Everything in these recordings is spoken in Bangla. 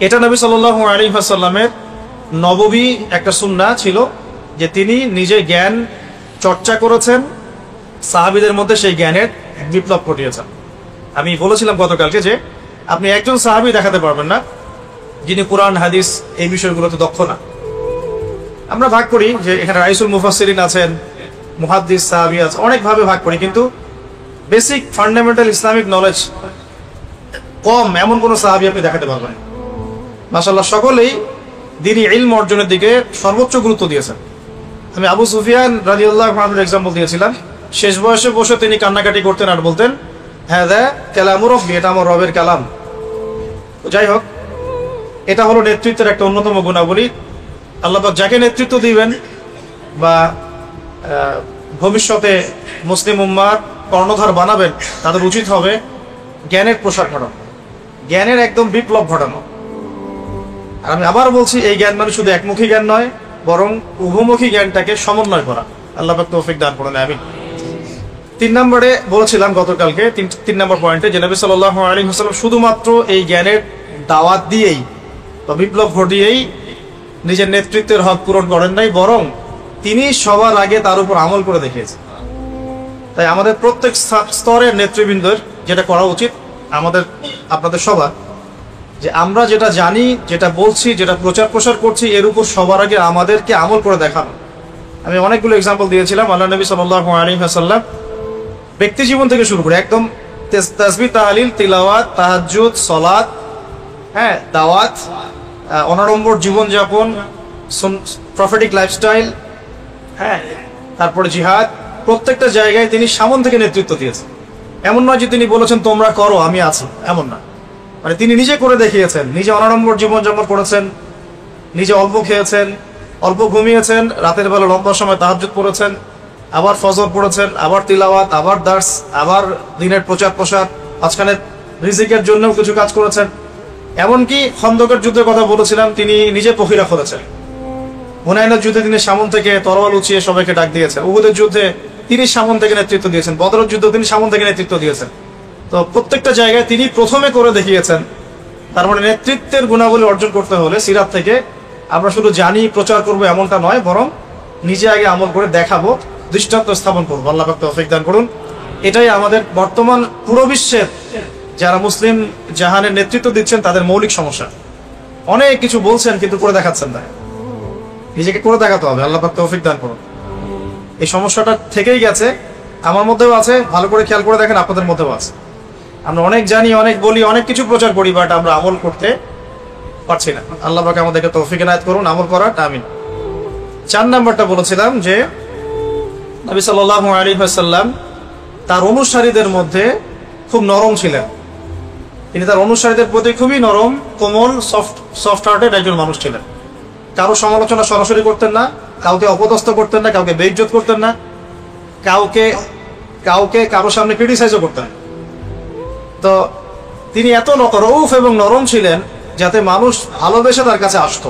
এটা নবী সাল্লাল্লাহু আলাইহি ওয়াসাল্লামের নববী একটা সুন্নাহ ছিল যে তিনি নিজে জ্ঞান চর্চা করেছেন, সাহাবীদের মধ্যে সেই জ্ঞানের বিপ্লব ঘটিয়েছেন। আমি বলেছিলাম গতকালকে যে আপনি একজন সাহাবী দেখাতে পারবেন না যিনি কোরআন হাদিস এই বিষয়গুলোতে দক্ষ না। আমরা ভাগ করি যে এখানে রাইসুল মুফাসসিরিন আছেন, মুহাদ্দিস, সাহাবী আছে, অনেকভাবে ভাগ করি, কিন্তু বেসিক ফান্ডামেন্টাল ইসলামিক নলেজ কম এমন কোন সাহাবী আপনি দেখাতে পারবেন। মাশাআল্লাহ সকলেই দ্বীনি ইলম অর্জনের দিকে সর্বোচ্চ গুরুত্ব দিয়েছেন। আমি আবু সুফিয়ান রাদিয়াল্লাহু আনহুর एग्जांपल দিয়েছিলাম। শেষ বয়সে বসে তিনি কান্নাকাটি করতেন আর বলতেন, হাযা কালামু রাব্বি, এটা আমার রবের কালাম। যাই হোক, এটা হলো নেতৃত্বের একটা অন্যতম গুণাবলী। আল্লাহ পাক যাকে নেতৃত্ব দিবেন বা ভবিষ্যতে মুসলিম উম্মার কর্ণধার বানাবেন, তাদের উচিত হবে জ্ঞানের প্রসার ঘটানো, জ্ঞানের একদম বিপ্লব ঘটানো। আর আমি আবার বলছি, এই জ্ঞান মানে শুধু একমুখী জ্ঞান নয়, বরং উভমুখী জ্ঞানটাকে সমন্বয় করা। আল্লাহ পাক তৌফিক দান করুন, আমিন। 3 নম্বরে বলেছিলাম গতকালকে, 3 নম্বর পয়েন্টে, যে নবী সাল্লাল্লাহু আলাইহি ওয়াসাল্লাম শুধুমাত্র এই জ্ঞানের দাওয়াত দিয়েই বা বিপ্লব ঘটিয়েই নিজের নেতৃত্বের হক পূরণ করেন নাই, বরং তিনি সবার আগে তার উপর আমল করে দেখিয়েছেন। তাই আমাদের প্রত্যেক স্তরের নেতৃবৃন্দের যেটা করা উচিত, আমাদের আপনাদের সবার, যে আমরা যেটা জানি, যেটা বলছি, যেটা প্রচার প্রসার করছি, এর উপর সবার আগে আমাদেরকে আমল করে দেখানো। আমি অনেকগুলো এক্সাম্পল দিয়েছিলাম। আল্লাহ নবী সাল্লাল্লাহু আলাইহি ওয়াসাল্লাম ব্যক্তি জীবন থেকে শুরু করে একদম তাসবিহ, তাহলিল, তিলাওয়াত, তাহাজ্জুদ, সালাত, দাওয়াত, অনাড়ম্বর জীবনযাপন, প্রফেটিক লাইফস্টাইল, তারপরে জিহাদ, প্রত্যেকটা জায়গায় তিনি সামন থেকে নেতৃত্ব দিয়েছেন। এমন নয় যে তিনি বলেছেন তোমরা করো আমি আছি, এমন না। মানে তিনি নিজে করে দেখিয়েছেন, নিজে অনাড়ম্বর জীবনযাপন করেছেন, নিজে অল্প খেয়েছেন, অল্প ঘুমিয়েছেন, রাতের বেলা লম্বা সময় তাহাজ্জুদ পড়েছেন, আবার ফজর পড়েছেন, আবার তিলাওয়াত, আবার দার্স, আবার দিনের প্রচার প্রসার, মাঝখানে রিজিকের জন্যও কিছু কাজ করেছেন। এমনকি খন্দকের যুদ্ধের কথা বলেছিলাম, তিনি নিজে পখিরা করেছেন। হুনাইনের যুদ্ধে তিনি সামন থেকে তরোয়াল উঁচিয়ে সবাইকে ডাক দিয়েছেন। উহুদের যুদ্ধে তিনি সামন থেকে নেতৃত্ব দিয়েছেন। বদরের যুদ্ধে তিনি সামন থেকে নেতৃত্ব দিয়েছেন। তো প্রত্যেকটা জায়গায় তিনি প্রথমে করে দেখিয়েছেন। তার মানে নেতৃত্বের গুণাবলী অর্জন করতে হলে সিরাত থেকে আমরা শুধু জানি প্রচার করবো এমনটা নয়, বরং নিজে আগে আমল করে দেখাবো, দৃষ্টান্ত স্থাপন করবো। আল্লাহ পাক তৌফিক দান করুন। এটাই আমাদের বর্তমান পুরো বিশ্বের যারা মুসলিম জাহানের নেতৃত্ব দিচ্ছেন তাদের মৌলিক সমস্যা। অনেক কিছু বলছেন কিন্তু করে দেখাচ্ছেন না। নিজেকে করে দেখাতে হবে। আল্লাহ পাক তৌফিক দান করুন। এই সমস্যাটা থেকেই গেছে, আমার মধ্যেও আছে। ভালো করে খেয়াল করে দেখেন, আপনাদের মধ্যেও আছে। আমরা অনেক জানি, অনেক বলি, অনেক কিছু প্রচার করি, বাট আমরা আমল করতে পারছি না। আল্লাহ পাক আমাদেরকে তৌফিক এনায়েত করুন আমল করার, আমিন। 4 নাম্বারটা বলেছিলাম যে নবী সাল্লাল্লাহু আলাইহি ওয়াসাল্লাম তার অনুসারীদের মধ্যে খুব নরম ছিলেন। তিনি তার অনুসারীদের প্রতি খুবই নরম, কোমল, সফট হার্টেড একজন মানুষ ছিলেন। কারো সমালোচনা সরাসরি করতেন না, কাউকে অপদস্থ করতেন না, কাউকে বেইজ্জত করতেন না, কাউকে কারো সামনে ক্রিটিসাইজও করতেন। তো তিনি এত রউফ এবং নরম ছিলেন যাতে মানুষ ভালোবেসে তার কাছে আসতো।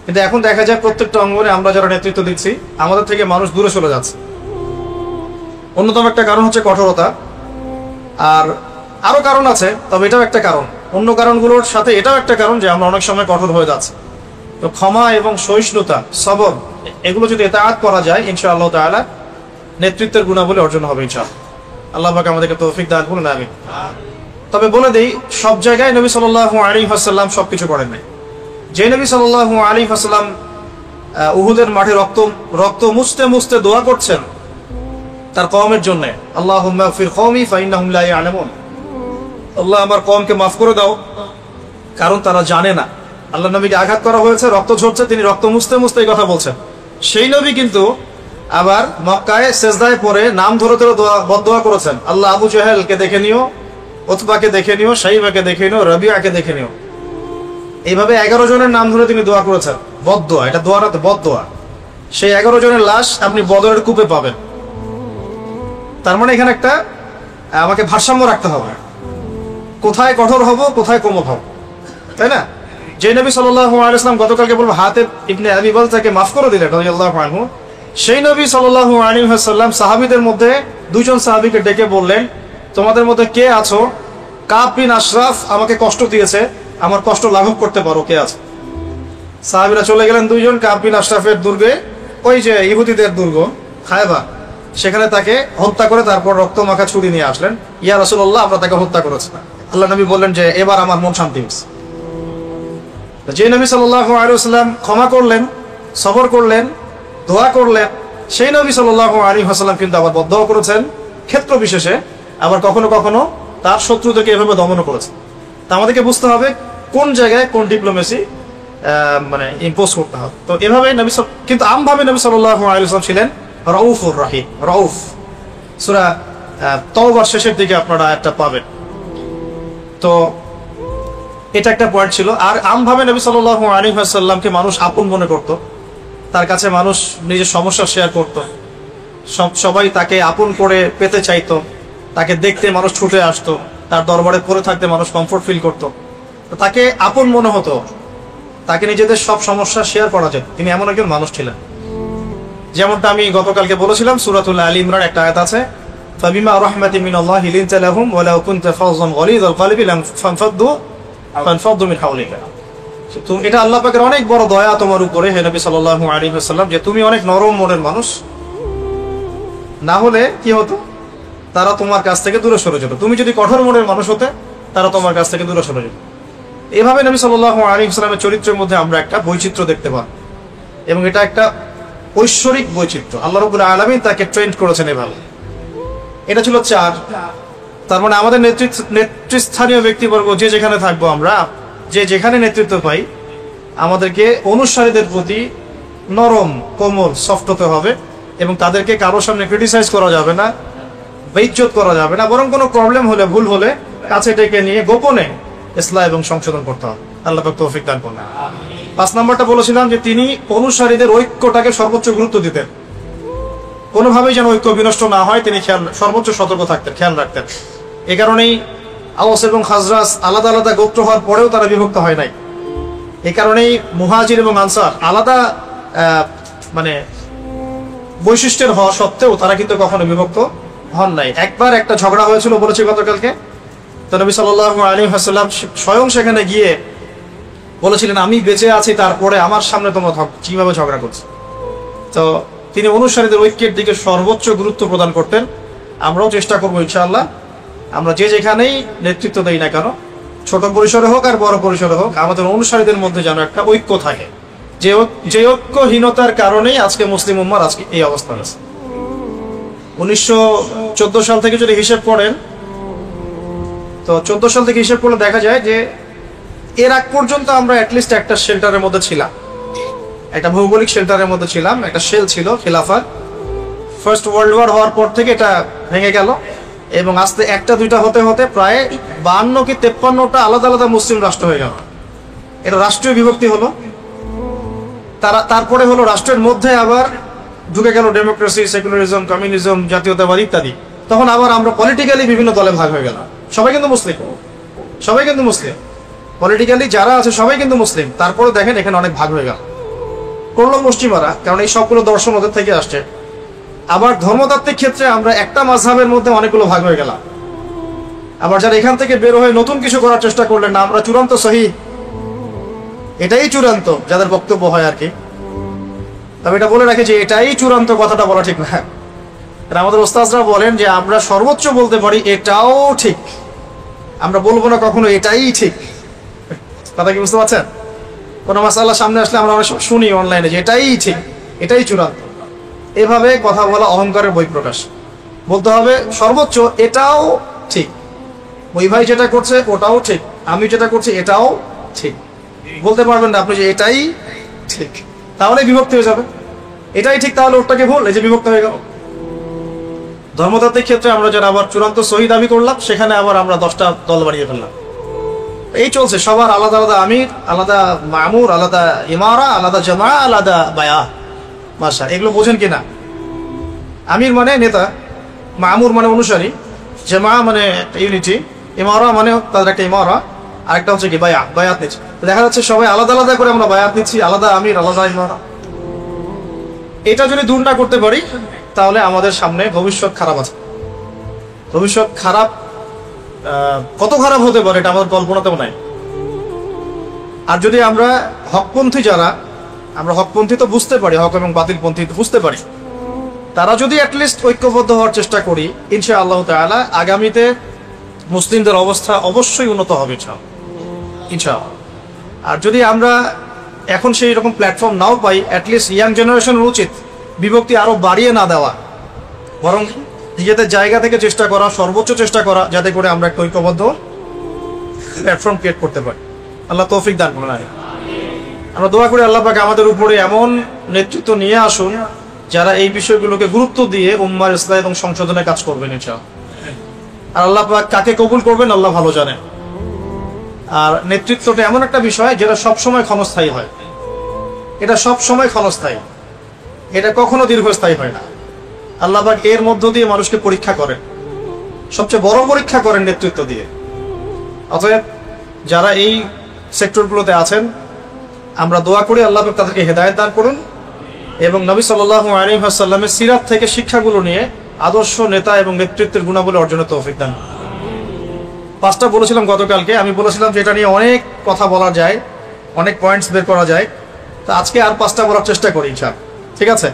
কিন্তু এখন দেখা যায় প্রত্যেকটা অঙ্গনে আমরা যারা নেতৃত্ব দিচ্ছি, আমাদের থেকে মানুষ দূরে চলে যাচ্ছে। অন্যতম একটা কারণ হচ্ছে কঠোরতা। আর আরো কারণ আছে, তবে এটাও একটা কারণ। অন্য কারণগুলোর সাথে এটাও একটা কারণ যে আমরা অনেক সময় কঠোর হয়ে যাচ্ছি। তো ক্ষমা এবং সহিষ্ণুতা, সবর, এগুলো যদি ইতাআত করা যায়, ইনশাআল্লাহ তাআলা নেতৃত্বের গুণাবলী অর্জন হবে ইনশাআল্লাহ। আল্লাহ পাক আমাদেরকে তৌফিক দান করুন, আমিন। তবে বলে দেই, সব জায়গায় নবী সাল্লাল্লাহু আলাইহি ওয়াসাল্লাম সবকিছু করেন নাই। যে নবী সাল্লাল্লাহু আলাইহি ওয়াসাল্লাম উহুদের মাঠে রক্ত মুছতে মুছতে দোয়া করছেন তার কওমের জন্য, আল্লাহুম্মা গফির কওমি ফাইন্নাহুম লা ইয়ালামুন, আল্লাহ আমার কওমকে মাফ করে দাও, কারণ তারা জানে না। আল্লাহ নবীকে আঘাত করা হয়েছে, রক্ত ঝরছে, তিনি রক্ত মুছতে মুছতে এই কথা বলছেন। সেই নবী কিন্তু আবার মক্কায় সেজদায় পড়ে নাম ধরে ধরে বদদোয়া করেছেন, আল্লাহ আবু জাহেলকে দেখে নিও, উতবাকে দেখে নিও, শাইবাকে দেখে নিও, রবিয়াকে দেখে নিও। এইভাবে 11 জনের নাম ধরে তিনি দোয়া করেছেন, বদদোয়া। এটা দোয়া না, বদদোয়া। সেই 11 জনের লাশ আপনি বদরের কূপে পাবেন। তার মানে এখানে একটা আমাকে ভারসাম্য রাখতে হবে, কোথায় কঠোর হব, কোথায় কোমল হব, তাই না? যে নবী সাল্লাল্লাহু আলাইহি ওয়াসাল্লাম গতকালকে বলবো হাতেব ইবনে আবি বালতাকে মাফ করে দিলেন রাদিয়াল্লাহু আনহু, সেই নবী সাল্লাল্লাহু আলাইহি ওয়াসাল্লাম সাহাবীদের মধ্যে 2 জন সাহাবীকে ডেকে বললেন, তোমাদের মধ্যে কে আছো, কাব বিন আশরাফ আমাকে কষ্ট দিয়েছে, আমার কষ্ট লাঘব করতে পারো, কে আছে? সাহাবীরা চলে গেলেন দুইজন কাব বিন আশরাফের দুর্গে, ওই যে ইহুদিদের দুর্গ খায়বার, সেখানে তাকে হত্যা করে তারপর রক্ত মাখা ছুরি নিয়ে আসলেন। ইয়া রাসূলুল্লাহ, আমরা তাকে হত্যা করেছি। আল্লাহ নবী বললেন যে এবার আমার মন শান্তি হয়েছে। যে নবী সাল্লাল্লাহু আলাইহি ওয়াসাল্লাম ক্ষমা করলেন, সবর করলেন, দোয়া করলেন, সেই নবী সাল্লাল্লাহু আলাইহি ওয়াসাল্লাম কিন্তু আবার বদদোয়া করেছেন ক্ষেত্র বিশেষে, আবার কখনো কখনো তার শত্রুদেরকে এভাবে দমন করেছেন। তা আমাদেরকে বুঝতে হবে কোন জায়গায় কোন ডিপ্লোমেসি মানে ইম্পোজ করতে হবে। তো এভাবে নবী, কিন্তু আমভাবে নবী সাল্লাল্লাহু আলাইহি ওয়াসাল্লাম ছিলেন রাউফুর রহিম। রাউফ সূরা তাওবার শেষের দিকে আপনারা একটা পাবেন। তো এটা একটা পয়েন্ট ছিল। আর আমভাবে নবী সাল্লাল্লাহু আলাইহি ওয়াসাল্লামকে মানুষ আপন মনে করত, তার কাছে মানুষ নিজের সমস্যা শেয়ার করত, সবাই তাকে আপন করে পেতে চাইতো, তাকে দেখতে মানুষ ছুটে আসতো, তার দরবারে পড়ে থাকতে মানুষ কমফোর্ট ফিল করতো, তাকে আপন মনে হতো, তাকে নিজেদের সব সমস্যা শেয়ার করা যেত। তিনি এমন একজন মানুষ ছিলেন। যেমনটা আমি গতকালকে বলেছিলাম, সূরাতুল আলী ইমরান একটা আয়াত আছে, ফাবিমা রাহমাতিন মিনাল্লাহি লিনতা লাহুম ওয়া লাউ কুনতা ফাযযান গলিযাল কলবি ফানফাদ্দু মিন হাওলিকা। তুমি, এটা আল্লাহ পাকের অনেক বড় দয়া তোমার উপরে হে নবী সাল্লাল্লাহু আলাইহি ওয়াসাল্লাম, যে তুমি অনেক নরম মনের মানুষ, না হলে কি হতো, তারা তোমার কাছ থেকে দূরে সরে যেত। তুমি যদি কঠোর মনের মানুষ হতে, তারা তোমার কাছ থেকে দূরে সরে যেত। এভাবে নবী সাল্লাল্লাহু আলাইহি ওয়াসাল্লামের চরিত্রের মধ্যে আমরা একটা বৈচিত্র্য দেখতে পাই, এবং এটা একটা ঐশ্বরিক বৈচিত্র্য। আল্লাহ রাব্বুল আলামিন তাকে ট্রেন্ড করেছেন এভাবে। এটা ছিল 4। তার মানে আমাদের নেতৃস্থানীয় ব্যক্তিবর্গ যে যেখানে থাকবো, আমরা যে যেখানে নেতৃত্ব পাই, আমাদেরকে অনুসারীদের প্রতি নরম, কোমল, সফট হতে হবে, এবং তাদেরকে কারোর সামনে ক্রিটিসাইজ করা যাবে না, বেইজ্জত করা যাবে না, বরং কোনো প্রবলেম হলে, ভুল হলে কাছে ডেকে নিয়ে গোপনে ইসলাহ এবং সংশোধন করতে হবে। আল্লাহ পাক তৌফিক দান করুন। 5 নম্বরটা বলেছিলাম যে তিনি অনুসারীদের ঐক্যটাকে সর্বোচ্চ গুরুত্ব দিতেন। কোনোভাবেই যেন ঐক্য বিনষ্ট না হয় তিনি সর্বোচ্চ সতর্ক থাকতেন, খেয়াল রাখতেন। এ কারণেই আওস এবং খাজরাজ আলাদা আলাদা গোত্র হওয়ার পরেও তারা বিভক্ত হয় নাই। এ কারণেই মুহাজির এবং আনসার আলাদা মানে বৈশিষ্ট্যের হওয়া সত্ত্বেও তারা কিন্তু কখনো বিভক্ত হন নাই। একবার একটা ঝগড়া হয়েছিল বলেছি গতকালকে, তো নবী সাল্লাল্লাহু আলাইহি ওয়াসাল্লাম স্বয়ং সেখানে গিয়ে বলেছিলেন, আমি বেঁচে আছি তারপরে আমার সামনে তোমরা কিভাবে ঝগড়া করছো। তো তিনি অনুসারীদের ঐক্যের দিকে সর্বোচ্চ গুরুত্ব প্রদান করতেন। আমরাও চেষ্টা করবো ইনশাআল্লাহ, আমরা যে যেখানেই নেতৃত্ব দেই না কেন, ছোট পরিসরে হোক আর বড় পরিসরে হোক, আমাদের অনুসারীদের মধ্যে যেন একটা ঐক্য থাকে। যে ঐক্যহীনতার কারণেই আজকে মুসলিম উম্মার আজকে এই অবস্থা আছে। 1914 সাল থেকে যদি হিসেব করেন, তো 14 সাল থেকে হিসেব করলে দেখা যায় যে এর আগ পর্যন্ত আমরা অ্যাটলিস্ট একটা শেল্টারের মধ্যে ছিলাম, একটা ভৌগোলিক শেল্টারের মধ্যে ছিলাম, একটা শেল ছিল খিলাফাত। ফার্স্ট ওয়ার্ল্ড ওয়ার হওয়ার পর থেকে এটা ভেঙে গেল, এবং আস্তে একটা দুইটা হতে হতে প্রায় 52 কি 53টা আলাদা আলাদা মুসলিম রাষ্ট্র হয়ে গেল। এটা রাষ্ট্রীয় বিভক্তি হলো। তারপরে হলো রাষ্ট্রের মধ্যে আবার ঢুকে গেল ডেমোক্রেসি, সেকুলারিজম, কমিউনিজম, জাতীয়তাবাদ ইত্যাদি। তখন আবার আমরা পলিটিক্যালি বিভিন্ন দলে ভাগ হয়ে গেলাম। সবাই কিন্তু মুসলিম, সবাই কিন্তু মুসলিম, পলিটিক্যালি যারা আছে সবাই কিন্তু মুসলিম। তারপরে দেখেন এখানে অনেক ভাগ হয়ে গেল, করলো পশ্চিমারা, কারণ এই সবগুলো দর্শন ওদের থেকে আসছে। আবার ধর্মতাত্ত্বিক ক্ষেত্রে আমরা একটা মাযহাবের মধ্যে অনেকগুলো ভাগ হয়ে গেলাম। আবার যারা এখান থেকে বের হয়ে নতুন কিছু করার চেষ্টা করলেন না, আমরা চূড়ান্ত সহি, এটাই চূড়ান্ত যাদের বক্তব্য হয় আর কি। তবে এটা বলে রাখি যে এটাই চূড়ান্ত, কথাটা বলা ঠিক না। আমাদের ওস্তাদরা বলেন যে আমরা সর্বোচ্চ বলতে পারি এটাও ঠিক, আমরা বলবো না কখনো এটাই ঠিক। কথা কি বুঝতে পারছেন? কোনো মাসালা সামনে আসলে আমরা অনেক শুনি অনলাইনে যে এটাই ঠিক, এটাই চূড়ান্ত। এভাবে কথা বলা অহংকারের বহিঃপ্রকাশ। বলতে হবে সর্বোচ্চ এটাও ঠিক, ওই ভাই যেটা করছে ওটাও ঠিক, আমি যেটা করছি এটাও ঠিক। বলতে পারবেন না আপনি যে এটাই ঠিক, তাহলে বিভক্তি হয়ে যাবে। এটাই ঠিক তাহলে ওটাকে ভুল, এই যে বিভক্ত হয়ে গেল। ধর্মতাত্ত্বিক ক্ষেত্রে আমরা যারা আবার চূড়ান্ত সহি দাবি করলাম, সেখানে আবার আমরা 10টা দল বানিয়ে ফেললাম। এই চলছে, সবার আলাদা আলাদা আমির, আলাদা মামুর, আলাদা ইমারা, আলাদা জামা, আলাদা বায়া। মাশা, এগুলো বোঝেন কিনা? আমির মানে নেতা, মামুর মানে অনুসারী, জামা মানে ইউনিটি, ইমারা মানে তাদের একটা ইমারা, আরেকটা হচ্ছে কি বায়া, বায়াত নিচ্ছে। দেখা যাচ্ছে সবাই আলাদা আলাদা করে আমরা বায়াত নিচ্ছি, আলাদা আমির, আলাদা ইমারা। এটা যদি দূর না করতে পারি তাহলে আমাদের সামনে ভবিষ্যৎ খারাপ আছে। ভবিষ্যৎ খারাপ, কত খারাপ হতে পারে এটা আমাদের কল্পনাতেও নাই। আর যদি আমরা হকপন্থী যারা, আমরা হকপন্থী তো বুঝতে পারি, হক এবং বাতিলপন্থী তো বুঝতে পারি, তারা যদি অ্যাটলিস্ট ঐক্যবদ্ধ হওয়ার চেষ্টা করি, ইনশাআল্লাহ তাআলা আগামীতে মুসলিমদের অবস্থা অবশ্যই উন্নত হবে ইনশাআল্লাহ। আর যদি আমরা এখন সেই রকম প্ল্যাটফর্ম নাও পাই, অ্যাটলিস্ট ইয়াং জেনারেশনের উচিত বিভক্তি আরো বাড়িয়ে না দেওয়া, বরং নিজেদের জায়গা থেকে চেষ্টা করা, সর্বোচ্চ চেষ্টা করা, যাতে করে আমরা একটা ঐক্যবদ্ধ প্ল্যাটফর্ম ক্রিয়েট করতে পারি। আল্লাহ তৌফিক দান করুন। আমরা দোয়া করি আল্লাহ পাক আমাদের উপরে এমন নেতৃত্ব নিয়ে আসুন যারা এই বিষয়গুলোকে গুরুত্ব দিয়ে উম্মার ইসলাহ এবং সংশোধনের কাজ করবেন ইনশাআল্লাহ। আর আল্লাহ পাক কাকে কবুল করবেন আল্লাহ ভালো জানেন। আর নেতৃত্বটা এমন একটা বিষয় যেটা সবসময় ক্ষণস্থায়ী হয়, এটা সবসময় ক্ষণস্থায়ী, এটা কখনো দীর্ঘস্থায়ী হয় না। আল্লাহ পাক এর মধ্য দিয়ে মানুষকে পরীক্ষা করেন, সবচেয়ে বড় পরীক্ষা করেন নেতৃত্ব দিয়ে। অতএব যারা এই সেক্টরগুলোতে আছেন, আমরা দোয়া করি আল্লাহ পাক তাদেরকে হেদায়েত দান করুন এবং নবী সাল্লাল্লাহু আলাইহি ওয়াসাল্লামের সিরাত থেকে শিক্ষাগুলো নিয়ে আদর্শ নেতা এবং নেতৃত্বের গুণাবলী অর্জনের তৌফিক দান। পাঁচটা বলেছিলাম গতকালকে, আমি বলেছিলাম যে এটা নিয়ে অনেক কথা বলা যায়, অনেক পয়েন্টস বের করা যায়, তো আজকে আর পাঁচটা বলার চেষ্টা করি ইনশাআল্লাহ, ঠিক আছে?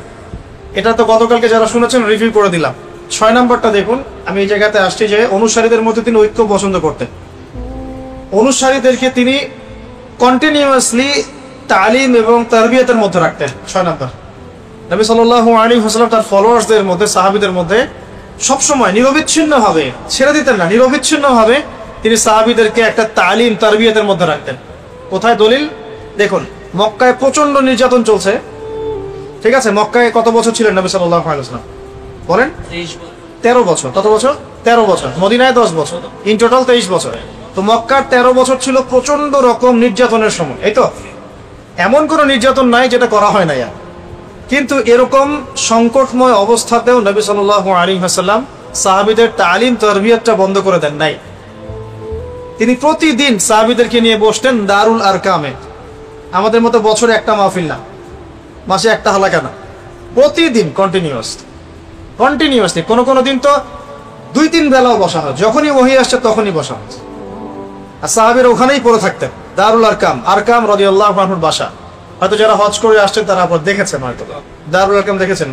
এটা তো গতকালকে যারা শুনেছেন রিভিউ করে দিলাম। 6 নম্বরটা দেখুন, আমি এই জায়গাতে আসছি যে অনুসারীদের মধ্যে তিনি ঐক্য পছন্দ করতেন। অনুসারীদেরকে তিনি কন্টিনিউয়াসলি তালিম এবং তারবিয়াতের মধ্যে রাখতেন। 6 নম্বর, নবী সাল্লাল্লাহু আলাইহি ওয়াসাল্লাম তার ফলোয়ার্সদের মধ্যে, সাহাবীদের মধ্যে সবসময় নিরবিচ্ছিন্নভাবে ছেড়ে দিতেন না, নিরবিচ্ছিন্নভাবে তিনি সাহাবীদেরকে একটা তালিম তারবিয়াতের মধ্যে রাখতেন। কোথায় দলিল দেখুন, মক্কায় প্রচন্ড নির্যাতন চলছে, ঠিক আছে? মক্কায় কত বছর ছিলেন নবী সাল্লাল্লাহু আলাইহি ওয়াসাল্লাম বলেন? 13 বছর। কত বছর? 13 বছর। মদিনায় 10 বছর, ইন টোটাল 23 বছর। তো মক্কার 13 বছর ছিল প্রচন্ড রকম নির্যাতনের সময়, এই তো? এমন কোনো নির্যাতন নাই যেটা করা হয় না। কিন্তু এরকম সংকটময় অবস্থাতেও নবী সাল্লাল্লাহু আলাইহি ওয়াসাল্লাম সাহাবীদের তালিম তারবিয়াতটা বন্ধ করে দেন নাই। তিনি প্রতিদিন সাহাবীদেরকে নিয়ে বসতেন দারুল আরকামে। আমাদের মতো বছরে একটা মাহফিল না, মাসে একটা হালাকা না, প্রতিদিন কন্টিনিউয়াসলি। কোনো দিন তো 2-3 বেলাও বসা হয়, যখনই ওহী আসছে তখনই বসা হয়। আর সাহাবীরা ওখানেই পড়ে থাকতেন, দারুল আরকাম রাদিয়াল্লাহু আনহুর বাসা। হয়তো যারা হজ করে আসছেন তারা আপনারা দেখেছেন, হয়তো দারুল আরকাম দেখেছেন।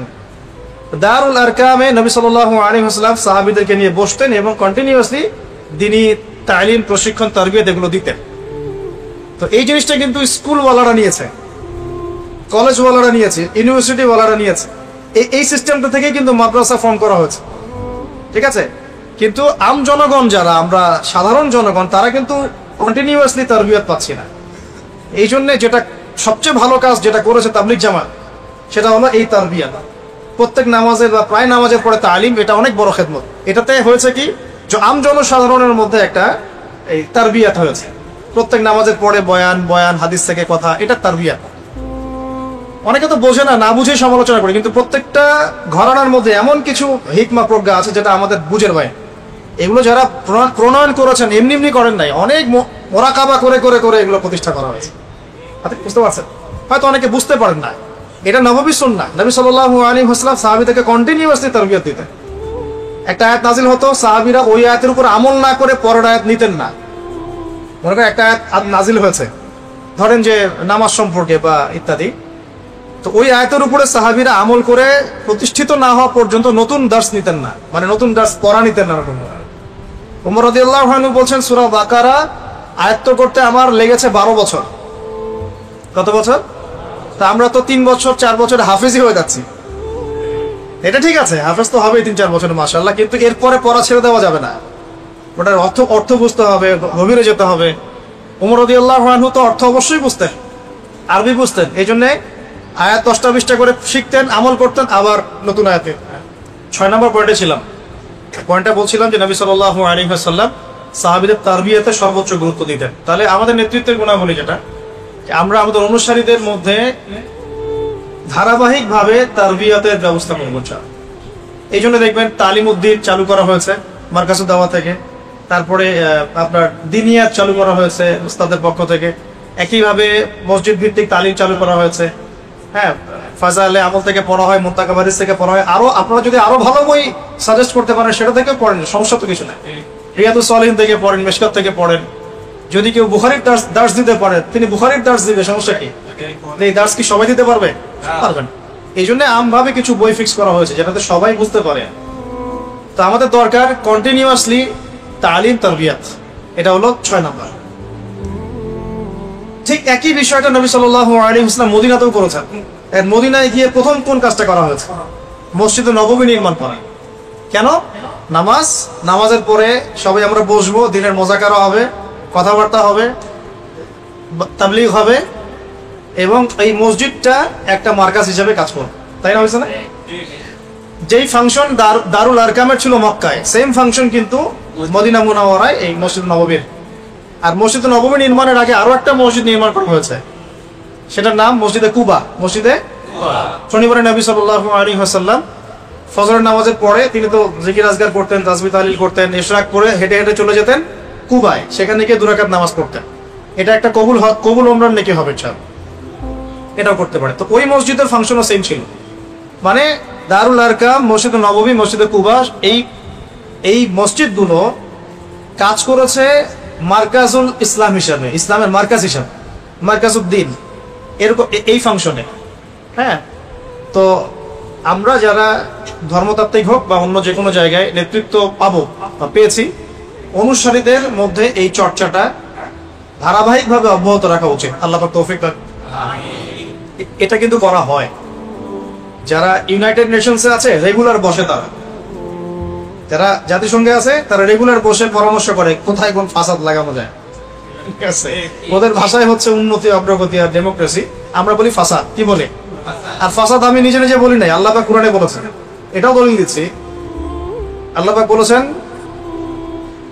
দারুল আরকামে নবী সাল্লাল্লাহু আলাইহি ওয়াসাল্লাম সাহাবীদেরকে নিয়ে বসতেন এবং কন্টিনিউয়াসলি দ্বীনি তালিম, প্রশিক্ষণ, তারবিয়ত এগুলো দিতেন। তো এই জিনিসটা কিন্তু স্কুলওয়ালারা নিয়েছে, কলেজওয়ালারা নিয়েছে, ইউনিভার্সিটিওয়ালারা নিয়েছে। এই সিস্টেমটা থেকেই কিন্তু মাদ্রাসা ফর্ম করা হয়েছে, ঠিক আছে? কিন্তু আম জনগণ যারা, আমরা সাধারণ জনগণ, তারা কিন্তু কন্টিনিউয়াসলি তারবিয়ত পাচ্ছি না। এই জন্য যেটা সবচেয়ে ভালো কাজ যেটা করেছে তাবলিগ জামাত, সেটা হলো এই তারবিয়াত। প্রত্যেক নামাজের বা প্রায় নামাজের পরে তালিম, এটা অনেক বড় খেদমত। এটাতে হয়েছে কি, যে আম জনসাধারণের মধ্যে একটা এই তারবিয়াত হয়েছে। প্রত্যেক নামাজের পরে বয়ান হাদিস থেকে কথা, এটা তারবিয়াত। অনেকে তো বোঝে না, বুঝেই সমালোচনা করে, কিন্তু প্রত্যেকটা ঘরানার মধ্যে এমন কিছু হিকমা প্রজ্ঞা আছে যেটা আমাদের বুঝের বাইরে। এগুলো যারা প্রণয়ন করেছেন এমনি করেন নাই, অনেক মোরাকাবা করে করে করে এগুলো প্রতিষ্ঠা করা হয়েছে। বুঝতে পারছেন? হয়তো অনেকে বুঝতে পারেন না, এটা নববী সুন্নাহ। নবী সাল্লাল্লাহু আলাইহি ওয়াসাল্লাম সাহাবীদেরকে কন্টিনিউয়াসলি তারবিয়ত দিতেন। একটা আয়াত নাজিল হতো, সাহাবীরা ওই আয়াতের উপর আমল না করে পরের আয়াত নিতেন না। মনে করেন একটা আয়াত নাজিল হয়েছে, ধরেন যে নামাজ সম্পর্কে বা ইত্যাদি, তো ওই আয়াতের উপরে সাহাবীরা আমল করে প্রতিষ্ঠিত না হওয়া পর্যন্ত নতুন দার্স নিতেন না, মানে নতুন দার্স পড়া নিতেন না। ওমর রাদিয়াল্লাহু আনহু বলছেন, সূরা বাকারা আয়াত্ত করতে আমার লেগেছে 12 বছর। কত বছর? তা আমরা তো 3 বছর 4 বছর হাফেজই হয়ে যাচ্ছি। এটা ঠিক আছে, হাফেজ তো হবেই 3-4 বছরে মাশাআল্লাহ, কিন্তু এরপরে পড়া ছেড়ে দেওয়া যাবে না। ওটার অর্থ বুঝতে হবে, গভীরে যেতে হবে। ওমর রাদিয়াল্লাহু আনহু তো অর্থ অবশ্যই বুঝতেন, আরবি বুঝতেন, এই জন্যে আয়াত 10টা-20টা করে শিখতেন, আমল করতেন, আবার নতুন আয়াতে। 6 নম্বর পয়েন্টে ছিলাম। পয়েন্টটা বলছিলাম যে নবী সাল্লাল্লাহু আলাইহি ওয়াসাল্লাম সাহাবীদের তারবিয়াতে সর্বোচ্চ গুরুত্ব দিতেন। তাহলে আমাদের নেতৃত্বের গুণাবলী যেটা, আমরা আমাদের অনুসারীদের মধ্যে ধারাবাহিকভাবে তারবিয়াতের ব্যবস্থা করব। এই জন্য দেখবেন তালিম উদ্দিন চালু করা হয়েছে মারকাজুদ দাওয়া থেকে, তারপরে আপনার দিনিয়াত চালু করা হয়েছে উস্তাদের পক্ষ থেকে, একইভাবে মসজিদ ভিত্তিক তালিম চালু করা হয়েছে। হ্যাঁ, ফাজাইলে আমল থেকে পড়া হয়, মুত্তাকা হাদিস থেকে পড়া হয়। আরো আপনারা যদি আরো ভালো বই সাজেস্ট করতে পারেন সেটা থেকে পড়েন, সমস্যা তো কিছু নাই। রিয়াদুস সালিহিন থেকে পড়েন, মিশকাত থেকে পড়েন, যদি কেউ বুখারীর দার্স দিতে পারে তিনি বুখারীর দার্স দিবে, সমস্যা কি? এই দার্স কি সবাই দিতে পারবে? পারবেন। এই জন্য আমভাবে কিছু বই ফিক্স করা হয়েছে যেটাতে সবাই বুঝতে পারে। তো আমাদের দরকার কন্টিনিউয়াসলি তালিম তারবিয়াত, এটা হলো 6 নাম্বার। ঠিক একই বিষয়টা নবী সাল্লাল্লাহু আলাইহি ওয়াসাল্লাম মদিনাতেও করেছেন। মদিনায় গিয়ে প্রথম কোন কাজটা করা হয়েছে? মসজিদে নববী নির্মাণ করা। কেন? নামাজের পরে সবাই আমরা বসবো, দিনের মোজাকারা হবে, কথাবার্তা হবে, তাবলীগ হবে, এবং এই মসজিদটা একটা মার্কাজ হিসেবে কাজ করবে, তাই না? হয়েছে না? যেই ফাংশন দারুল আরকামের ছিল মক্কায়, সেম ফাংশন কিন্তু মদিনা মুনাওয়ারায় এই মসজিদ নববীর। আর মসজিদ নববী নির্মাণের আগে আরো একটা মসজিদ নির্মাণ করা হয়েছে, সেটার নাম মসজিদে কুবা। শনিবারে নবী সাল্লাল্লাহু আলাইহি ওয়াসাল্লাম ফজরের নামাজের পরে তিনি তো জিকির আজকার করতেন, তাসবিহ তাহলিল করতেন, ইশরাক করে হেঁটে হেঁটে চলে যেতেন কুবায়, সেখানে গিয়ে 2 রাকাত নামাজ পড়তেন। এটা একটা কবুল উমরার নেকি হবে, এটাও করতে পারে। তো ওই মসজিদের ফাংশনও সেম ছিল, মানে দারুল আরকাম, মসজিদে নববী, মসজিদে কুবা, এই মসজিদগুলো কাজ করেছে মার্কাজুল ইসলাম হিসাবে, ইসলামের মার্কাজ হিসাবে, মার্কাজউদ্দিন, এরকম এই ফাংশনে। হ্যাঁ, তো আমরা যারা ধর্মতাত্ত্বিক হোক বা অন্য যে কোনো জায়গায় নেতৃত্ব পাবো বা পেয়েছি, অনুসারীদের মধ্যে এই চর্চাটা ধারাবাহিকভাবে অব্যাহত রাখা উচিত। আল্লাহ পাক তৌফিক দান। এটা কিন্তু করা হয়। যারা ইউনাইটেড নেশনসে আছে রেগুলার বসে, যারা জাতিসংঘে আছে তারা রেগুলার বসে পরামর্শ করে কোথায় কোন ফাসাদ লাগানো যায়। ঠিক আছে, ওদের ভাষায় হচ্ছে উন্নতি, অগ্রগতি আর ডেমোক্রেসি, আমরা বলি ফাসাদ। কি বলে? আর ফাসাদ আমি নিজে নিজে বলি নাই, আল্লাহ পাক কোরআনে বলেছেন, এটাও দলিল দিচ্ছি। আল্লাহ পাক বলেছেন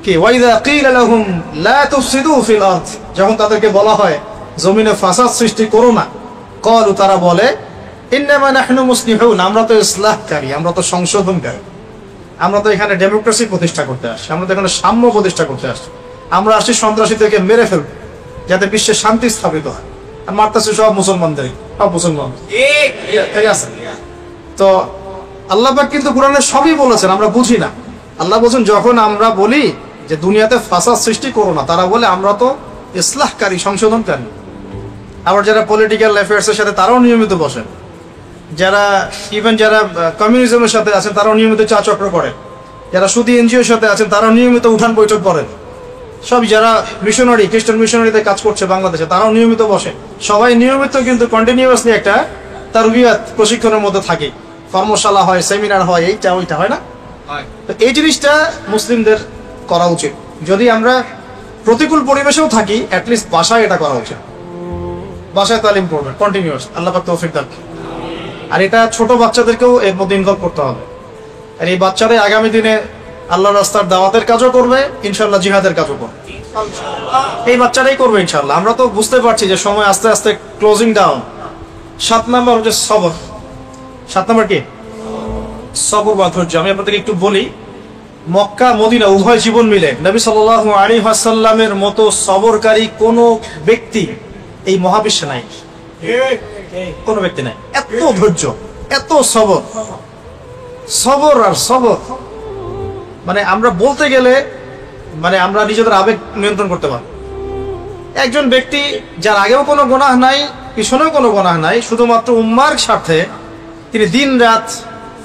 কি, ওয়াইদা কিলা লাহুম লা তুফসিদু ফিল আরদ, যখন তাদেরকে বলা হয় জমিনে ফাসাদ সৃষ্টি করো না, ক্বালু, তারা বলে, ইন্নামা নাহনু মুসলিহুন, আমরা তো ইসলাহকারী, আমরা তো সংশোধনকারী, আমরা তো এখানে ডেমোক্রেসি প্রতিষ্ঠা করতে আসছি, আমরা তো এখানে সাম্য প্রতিষ্ঠা করতে আসছি, আমরা আসছি সন্ত্রাসীদেরকে মেরে ফেলবো যাতে বিশ্বে শান্তি স্থাপিত হয়। আর মারতেছে সব মুসলমানদেরই, সব মুসলমান। ঠিক আছে, তো আল্লাহ পাক কিন্তু কোরআনে সবই বলেছেন, আমরা বুঝি না। আল্লাহ বলছেন যখন আমরা বলি যে দুনিয়াতে ফাসাদ সৃষ্টি করো না, তারা বলে আমরা তো ইসলাহকারী, সংশোধনকারী। আবার যারা পলিটিক্যাল অ্যাফেয়ার্সের সাথে তারাও নিয়মিত বসেন, যারা কমিউনিজমের সাথে আছেন তারাও নিয়মিত চা চক্র করেন, যারা সুদী এনজিওর সাথে আছেন তারাও নিয়মিত উঠান বৈঠক করেন, সব যারা মিশনারি, খ্রিস্টান মিশনারিতে কাজ করছে বাংলাদেশে তারাও নিয়মিত বসে। সবাই নিয়মিত কিন্তু কন্টিনিউয়াসলি একটা তারবিয়াত প্রশিক্ষণের মধ্যে থাকে, কর্মশালা হয়, সেমিনার হয়, এইটা ওইটা হয় না। তো এই জিনিসটা মুসলিমদের করা উচিত। যদি আমরা প্রতিকূল পরিবেশেও থাকি, অ্যাটলিস্ট বাসায় এটা করা উচিত, বাসায় তালিম করবেন কন্টিনিউয়াস। আল্লাহ পাক তৌফিক দান। আর এটা ছোট বাচ্চাদেরকেও এর মধ্যে ইনভলভ করতে হবে। আর এই বাচ্চারা আগামী দিনে আল্লাহর রাস্তার দাওয়াতের কাজও করবে, ইনশাআল্লাহ জিহাদের কাজও করবে, এই বাচ্চারাই করবে ইনশাআল্লাহ। আমরা তো বুঝতে পারছি যে সময় আস্তে আস্তে ক্লোজিং ডাউন। 7 নাম্বার হচ্ছে সবর। 7 নাম্বার কি? সবর বা ধৈর্য। আমি আপনাদেরকে একটু বলি, মক্কা মদিনা উভয় জীবন মিলে নবী সাল্লাল্লাহু আলাইহি ওয়াসাল্লামের মতো সবরকারী কোনো ব্যক্তি এই মহাবিশ্বে নাই, কোনো ব্যক্তি নাই। এত ধৈর্য, এত সবর, সবর আর সবর, মানে আমরা বলতে গেলে মানে আমরা নিজেদের আবেগ নিয়ন্ত্রণ করতে পারি। একজন ব্যক্তি যার আগেও কোনো গুনাহ নাই, পিছনেও কোনো গুনাহ নাই, শুধুমাত্র উম্মার স্বার্থে তিনি দিন রাত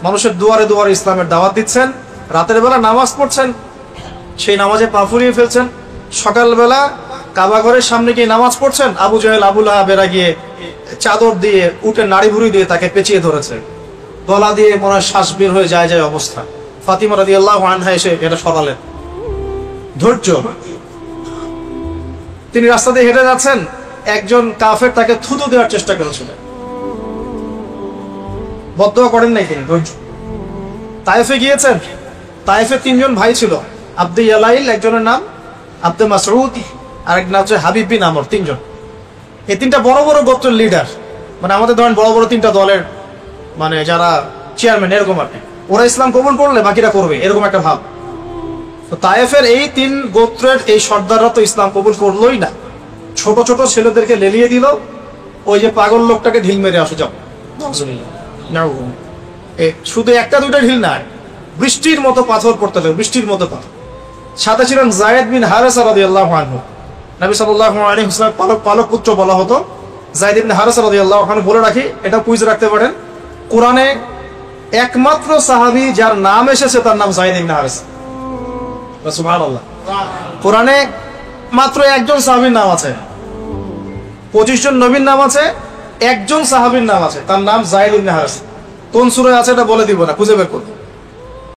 মানুষের দুয়ারে দুয়ারে ইসলামের দাওয়াত দিচ্ছেন, রাতের বেলা নামাজ পড়ছেন, সেই নামাজে পা ফুরিয়ে ফেলছেন, সকালবেলা কাবা ঘরের সামনে গিয়ে নামাজ পড়ছেন, আবু জাহেল আবু লাহাবেরা গিয়ে চাদর দিয়ে উঠে নাড়ি ভুড়ি দিয়ে তাকে পেঁচিয়ে ধরেছে, গলা দিয়ে মনে হয় শ্বাস বের হয়ে যায় অবস্থা। ফাতিমা রাদিয়াল্লাহু আনহা এসে এটা সরালেন। ধৈর্য। তিনি রাস্তা দিয়ে হেঁটে যাচ্ছেন, একজন কাফের তাকে থুতু দেওয়ার চেষ্টা করেছিলেন, বদদোয়া করেন নাই তিনি। ধৈর্য। তায়েফে গিয়েছেন, তায়েফে 3 জন ভাই ছিল, আব্দে ইয়ালাইল একজনের নাম, আব্দে মাসউদ আরেক নাম হচ্ছে হাবিব বিন আমর। 3 জন, এই 3টা বড় বড় গোত্রের লিডার, মানে আমাদের ধরেন বড় বড় 3টা দলের মানে যারা চেয়ারম্যান, এরকম আর কি। ওরা ইসলাম কবুল করলে বাকিরা করবে, এরকম একটা ভাব। তো তায়েফের এই 3 গোত্রের এই সর্দাররা তো ইসলাম কবুল করলোই না, ছোট ছোট ছেলেদেরকে লেলিয়ে দিল, ওই যে পাগল লোকটাকে ঢিল মেরে আসো যাও। শুধু 1টা 2টা ঢিল না, বৃষ্টির মতো পাথর পড়তে লাগলো, বৃষ্টির মতো পাথর। সাথে ছিলেন যায়েদ বিন হারেসা রাদিয়াল্লাহু আনহু, নবী সাল্লাল্লাহু আলাইহি ওয়াসাল্লাম পালক পুত্র বলা হতো যায়েদ ইবনে হারেসা রাদিয়াল্লাহু আনহু। বলে রাখি, এটা কুইজ রাখতে পারেন, কোরআনে একমাত্র সাহাবী যার নাম এসেছে তার নাম যায়েদ ইবনে হারেসা। সুবহানাল্লাহ। কোরআনে মাত্র একজন সাহাবীর নাম আছে, 25 জন নবীর নাম আছে, একজন সাহাবীর নাম আছে, তার নাম যায়েদ ইবনে হারেসা। কোন সূরায় আছে এটা বলে দিব না, খুঁজে বের করুন।